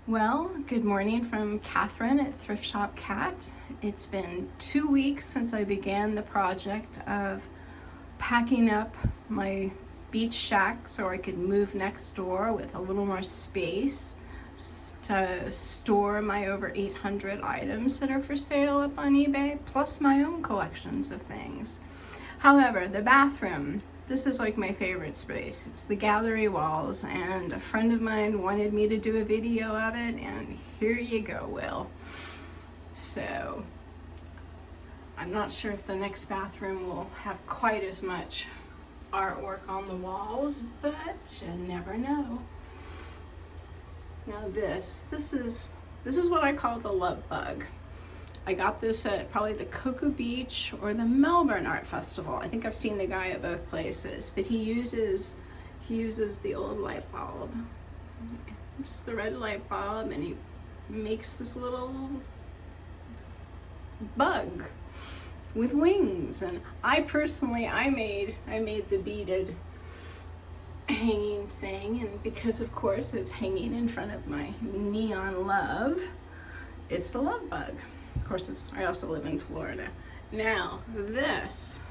Well, good morning from Catherine at Thrift Shop Cat. It's been 2 weeks since I began the project of packing up my beach shack so I could move next door with a little more space to store my over 800 items that are for sale up on eBay, plus my own collections of things. However, the bathroom, this is like my favorite space. It's the gallery walls, and a friend of mine wanted me to do a video of it, and here you go, Will. So, I'm not sure if the next bathroom will have quite as much artwork on the walls, but you never know. Now this is what I call the love bug. I got this at probably the Cocoa Beach or the Melbourne Art Festival. I think I've seen the guy at both places, but he uses the old light bulb, just the red light bulb, and he makes this little bug with wings. And I made the beaded hanging thing, and because of course it's hanging in front of my neon love, it's the love bug. Of course, I also live in Florida. Now, this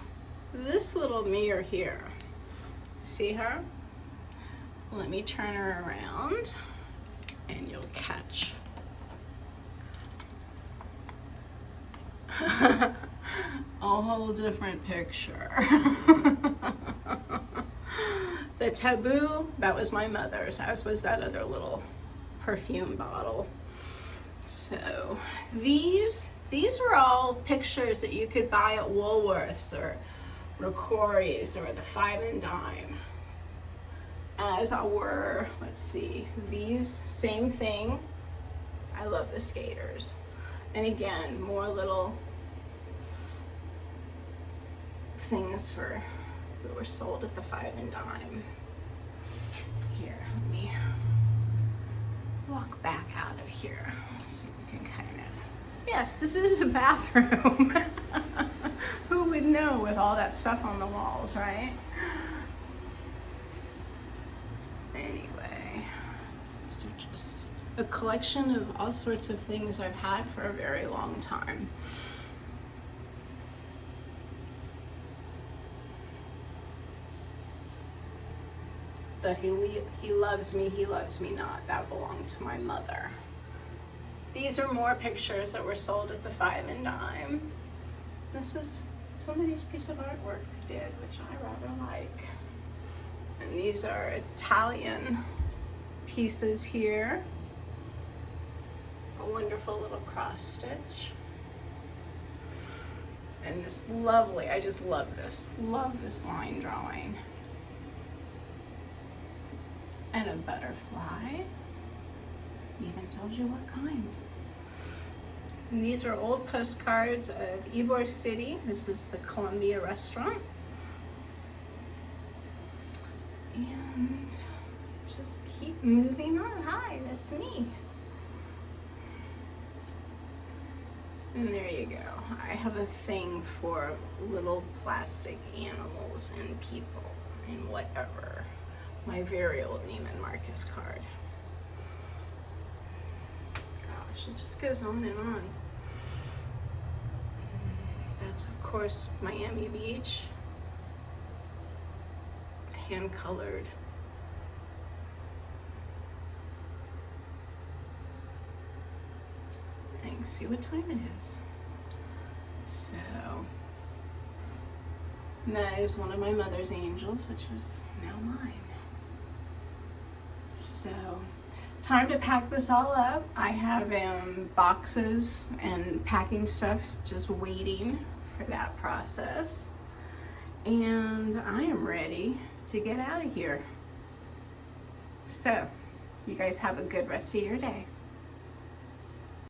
little mirror here, see her? Let me turn her around and you'll catch. A whole different picture. The taboo, that was my mother's, as was that other little perfume bottle. So these were all pictures that you could buy at Woolworths or Corey's or the Five and Dime. As were, let's see, these, same thing. I love the skaters. And again, more little things that were sold at the Five and Dime. Here, let me walk back out of here so you can kind of, yes, this is a bathroom. Who would know with all that stuff on the walls, right? Anyway, these are just a collection of all sorts of things I've had for a very long time. The he loves me not, that belonged to my mother. These are more pictures that were sold at the Five and Dime. This is somebody's piece of artwork they did, which I rather like. And these are Italian pieces here. A wonderful little cross stitch. And this lovely, I just love this line drawing. And a butterfly. Even told you what kind. And these are old postcards of Ybor City. This is the Columbia restaurant. And just keep moving on. Hi, that's me. And there you go. I have a thing for little plastic animals and people and whatever. My very old Neiman Marcus card. Gosh, it just goes on and on. That's of course Miami Beach. Hand colored. And see what time it is. So, that is one of my mother's angels, which is now mine. So, time to pack this all up. I have boxes and packing stuff just waiting for that process. And I am ready to get out of here. So, you guys have a good rest of your day.